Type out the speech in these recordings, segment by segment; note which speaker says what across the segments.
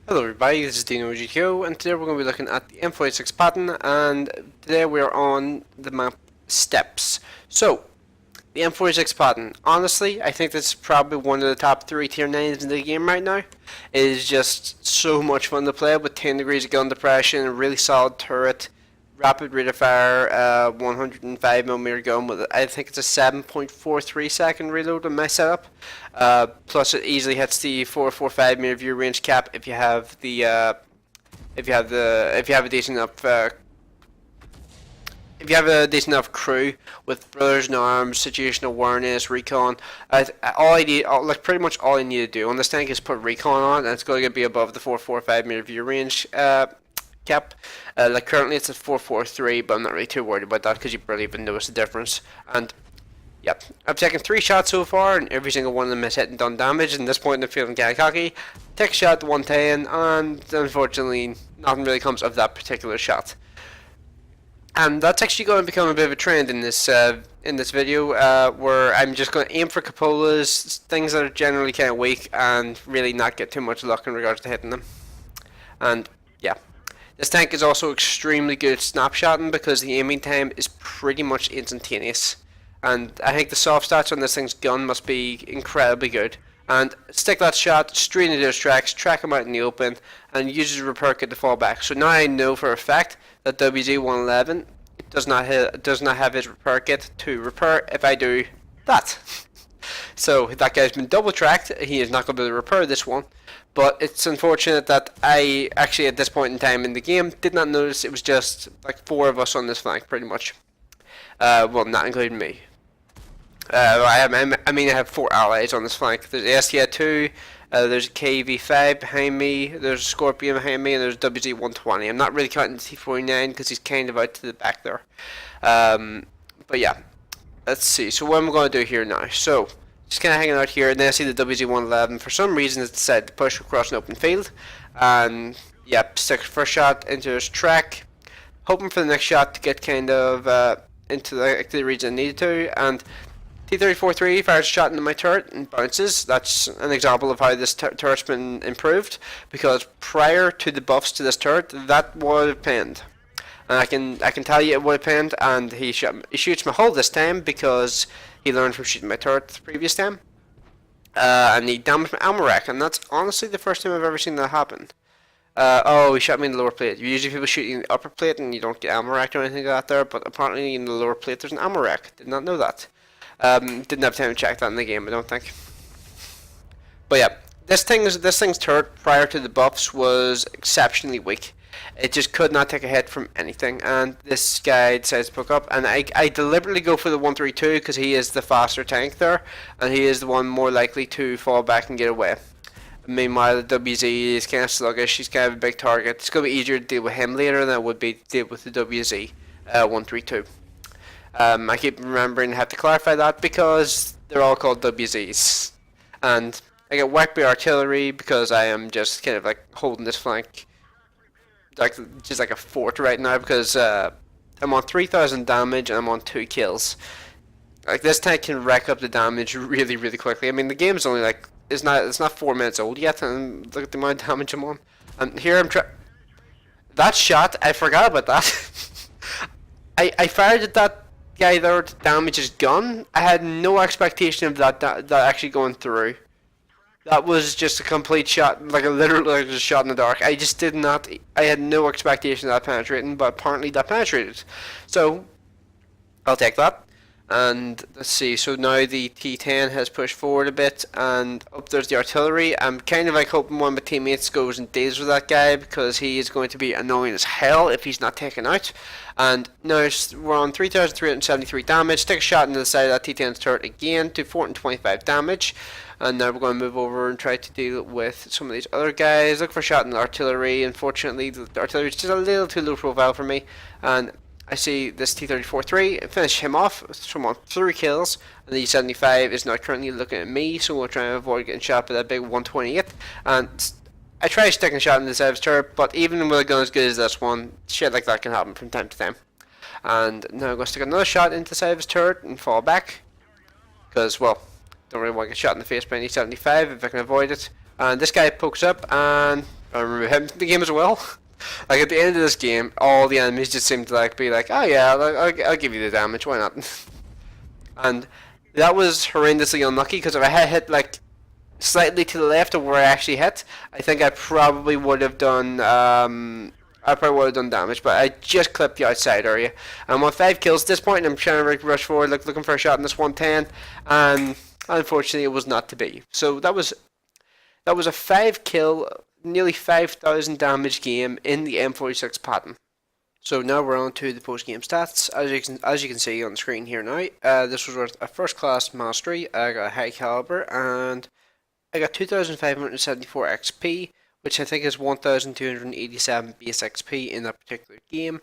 Speaker 1: Hello everybody, this is DeanoGTO, and today we're going to be looking at the M46 Patton, and today we are on the map Steps. So, the M46 Patton, honestly, I think this is probably one of the top 3 tier 9s in the game right now. It is just so much fun to play with 10 degrees of gun depression, a really solid turret, rapid rate of fire, 105mm gun with I think it's a 7.43 second reload on my setup. Plus it easily hits the 445 meter view range cap if you have the if you have a decent enough crew with brothers in arms, situational awareness, recon. Pretty much all I need to do on this tank is put recon on, and it's going to be above the 445 meter view range cap. Like currently it's at 443, but I'm not really too worried about that because you barely even notice the difference. And yep, I've taken 3 shots so far, and every single one of them has hit and done damage. And at this point I'm feeling kind of cocky. Take a shot to 110, and unfortunately nothing really comes of that particular shot. And that's actually going to become a bit of a trend in this video, where I'm just going to aim for cupolas, things that are generally kind of weak, and really not get too much luck in regards to hitting them. And yeah, this tank is also extremely good at snapshotting because the aiming time is pretty much instantaneous. And I think the soft stats on this thing's gun must be incredibly good. And stick that shot straight into those tracks, track them out in the open, and use his repair kit to fall back. So now I know for a fact that WZ-111 does not have his repair kit to repair if I do that. So that guy's been double tracked. He is not going to be able to repair this one. But it's unfortunate that I actually at this point in time in the game did not notice it was just like 4 of us on this flank pretty much. Well, not including me. I have 4 allies on this flank. There's STI-2, there's a KV-5 behind me, there's a Scorpion behind me, and there's WZ-120. I'm not really counting the T-49 because he's kind of out to the back there. But yeah, let's see. So what am I going to do here now? So, just kind of hanging out here, and then I see the WZ-111. For some reason, it's decided to push across an open field. And yep, stick first shot into his track, hoping for the next shot to get kind of into the region I needed to. And T-34-3 fires a shot into my turret and bounces. That's an example of how this turret's been improved, because prior to the buffs to this turret, that would have pinned. And I can tell you it would have pinned, and he shoots my hull this time because he learned from shooting my turret the previous time. And he damaged my ammo rack, and that's honestly the first time I've ever seen that happen. Oh, he shot me in the lower plate. Usually people shoot you in the upper plate and you don't get ammo rack or anything like that there, but apparently in the lower plate there's an ammo rack. Did not know that. Didn't have time to check that in the game, I don't think. But yeah, this thing's turret prior to the buffs was exceptionally weak. It just could not take a hit from anything, and this guy decides to pick up, and I deliberately go for the 132 because he is the faster tank there, and he is the one more likely to fall back and get away. Meanwhile, the WZ is kind of sluggish. He's kind of a big target. It's going to be easier to deal with him later than it would be to deal with the WZ 132. I keep remembering to have to clarify that because they're all called WZs. And I get whacked by artillery because I am just kind of like holding this flank just like a fort right now, because I'm on 3,000 damage and I'm on 2 kills. Like, this tank can rack up the damage really, really quickly. I mean, the game's only like it's not 4 minutes old yet, and look at the amount of damage I'm on. And here I'm that shot, I forgot about that. I fired at that guy there to damage his gun. I had no expectation of that actually going through. That was just a complete shot, like literally just a shot in the dark. I just did not. I had no expectation of that penetrating, but apparently that penetrated. So I'll take that. And let's see, so now the T10 has pushed forward a bit, and up there's the artillery. I'm kind of like hoping one of my teammates goes and deals with that guy, because he is going to be annoying as hell if he's not taken out. And now we're on 3,373 damage. Take a shot into the side of that T10's turret again to 425 damage. And now we're going to move over and try to deal with some of these other guys. Look for a shot in the artillery. Unfortunately, the artillery is just a little too low profile for me. And I see this T-34-3, finish him off, so I'm on 3 kills, and the E-75 is now currently looking at me, so we'll try and avoid getting shot by that big 128, and I try sticking a shot in the side of his turret, but even with a gun as good as this one, shit like that can happen from time to time. And now I'm going to stick another shot into the side of his turret and fall back, because, well, don't really want to get shot in the face by an E-75 if I can avoid it. And this guy pokes up, and I remember him in the game as well. Like at the end of this game, all the enemies just seemed to like be like, "Oh yeah, I'll give you the damage. Why not?" And that was horrendously unlucky because if I had hit like slightly to the left of where I actually hit, I think I probably would have done damage, but I just clipped the outside area. I'm on 5 kills at this point, and I'm trying to rush forward, looking for a shot in this 110, and unfortunately, it was not to be. So that was a 5 kill, nearly 5,000 damage game in the M46 Patton. So now we're on to the post-game stats. As you can see on the screen here now, this was worth a first-class mastery. I got a high caliber, and I got 2,574 XP, which I think is 1,287 base XP in that particular game,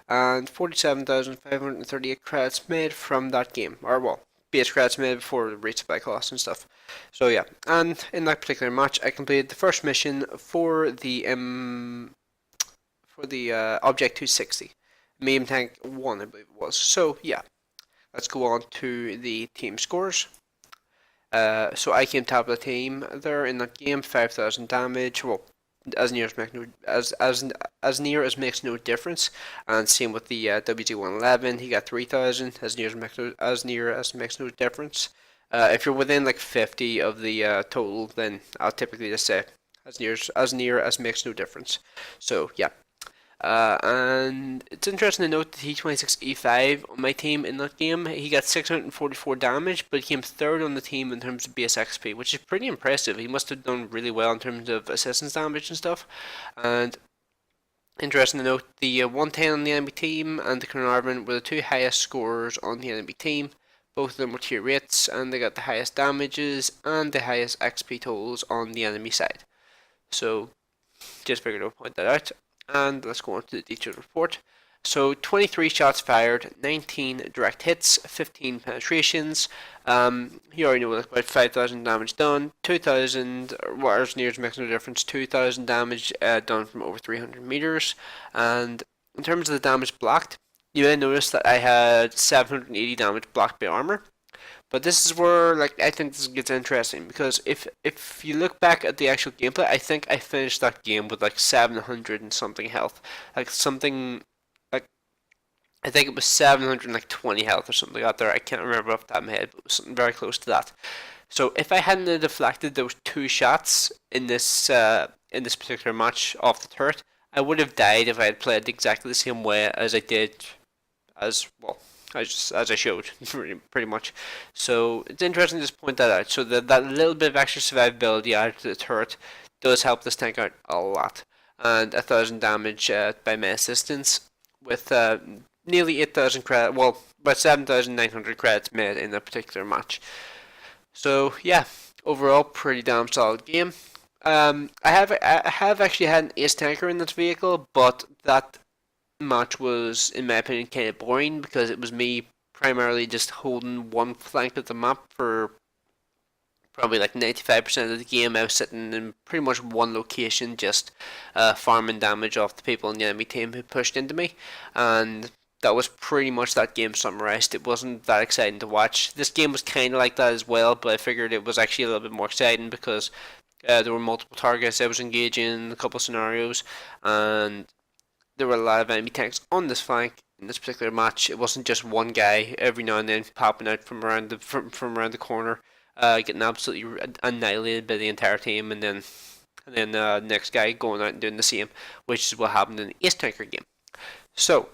Speaker 1: and 47,538 credits made from that game, or well, base credits made before the resupply costs and stuff. So yeah, and in that particular match, I completed the first mission for the Object 260, Meme Tank 1, I believe it was. So yeah, let's go on to the team scores. So I came top of the team there in that game, 5,000 damage. Well, as near as makes no difference. And same with the WG111, he got 3,000, as near as makes no difference. If you're within like 50 of the total, then I'll typically just say as near as makes no difference. So yeah. And it's interesting to note that T26E5 on my team in that game, he got 644 damage, but he came third on the team in terms of base XP, which is pretty impressive. He must have done really well in terms of assistance damage and stuff. And interesting to note, the 110 on the enemy team and the Carnarvon were the two highest scorers on the enemy team. Both of them were tier rates, and they got the highest damages and the highest XP totals on the enemy side. So, just figured I'd point that out. And let's go on to the detailed report. So 23 shots fired, 19 direct hits, 15 penetrations. You already know about 5,000 damage done, 2,000, as near as makes no difference, 2,000 damage done from over 300 meters. And in terms of the damage blocked, you may notice that I had 780 damage blocked by armor. But this is where, like, I think this gets interesting, because if you look back at the actual gameplay, I think I finished that game with like 700 and something health, like something like I think it was 720 health or something out there. I can't remember off the top of my head, but it was something very close to that. So if I hadn't deflected those 2 shots in this particular match off the turret, I would have died if I had played exactly the same way as I did, as well, as I showed, pretty much. So it's interesting to just point that out. So that little bit of extra survivability added to the turret does help this tank out a lot. And 1,000 damage by my assistance, with nearly 8,000 credit, well, about 7,900 credits made in that particular match. So yeah, overall pretty damn solid game. I have actually had an ace tanker in this vehicle, but that match was, in my opinion, kind of boring because it was me primarily just holding one flank of the map for probably like 95% of the game. I was sitting in pretty much one location, just farming damage off the people in the enemy team who pushed into me, and that was pretty much that game summarized. It wasn't that exciting to watch. This game was kind of like that as well, but I figured it was actually a little bit more exciting because there were multiple targets I was engaging in, a couple scenarios, and there were a lot of enemy tanks on this flank in this particular match. It wasn't just one guy every now and then popping out from around the corner, getting absolutely annihilated by the entire team, and then next guy going out and doing the same, which is what happened in the Ace Tanker game. So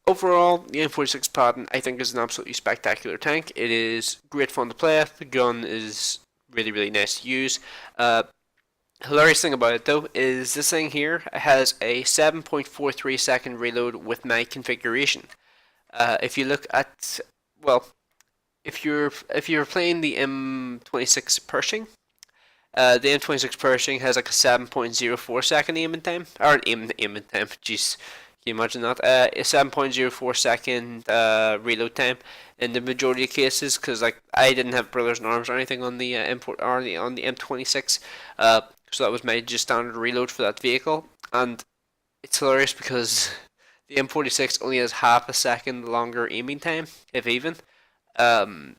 Speaker 1: overall, the M46 Patton I think is an absolutely spectacular tank. It is great fun to play. The gun is really nice to use. Hilarious thing about it though is this thing here has a 7.43 second reload with my configuration. If you look at, well, if you're playing the M26 Pershing, the M26 Pershing has like a 7.04 second aiming time, or aiming time. Jeez, can you imagine that? A 7.04 second reload time in the majority of cases, because like I didn't have brothers in arms or anything on the on the M26. So that was my just standard reload for that vehicle, and it's hilarious because the M46 only has half a second longer aiming time, if even. And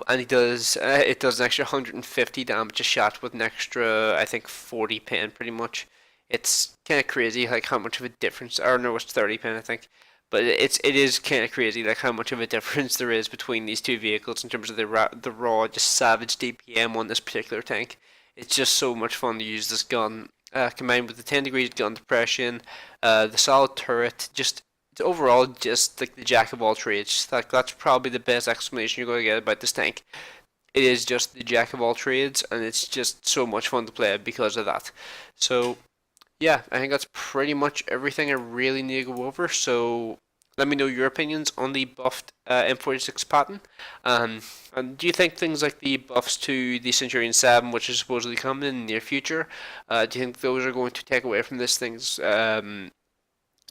Speaker 1: and it does an extra 150 damage a shot with an extra, I think, 40 pin pretty much. It's kind of crazy like how much of a difference, or no, it's 30 pin I think, but it is kind of crazy like how much of a difference there is between these two vehicles in terms of the raw just savage DPM on this particular tank. It's just so much fun to use this gun, combined with the 10 degrees gun depression, the solid turret, just it's overall just like the jack of all trades. Like that's probably the best explanation you're going to get about this tank. It is just the jack of all trades, and it's just so much fun to play because of that. So yeah, I think that's pretty much everything I really need to go over. So let me know your opinions on the buffed M46 Patton. And do you think things like the buffs to the Centurion 7, which is supposedly coming in the near future, do you think those are going to take away from this thing's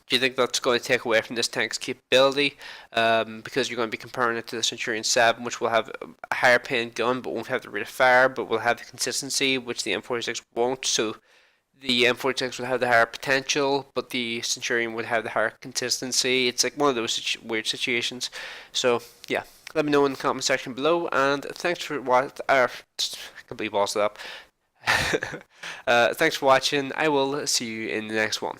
Speaker 1: do you think that's going to take away from this tank's capability? Because you're going to be comparing it to the Centurion 7, which will have a higher paying gun but won't have the rate of fire, but will have the consistency, which the M46 won't. So the M46 would have the higher potential, but the Centurion would have the higher consistency. It's like one of those weird situations. So yeah, let me know in the comment section below, and thanks for what. I completely bossed it up. Thanks for watching. I will see you in the next one.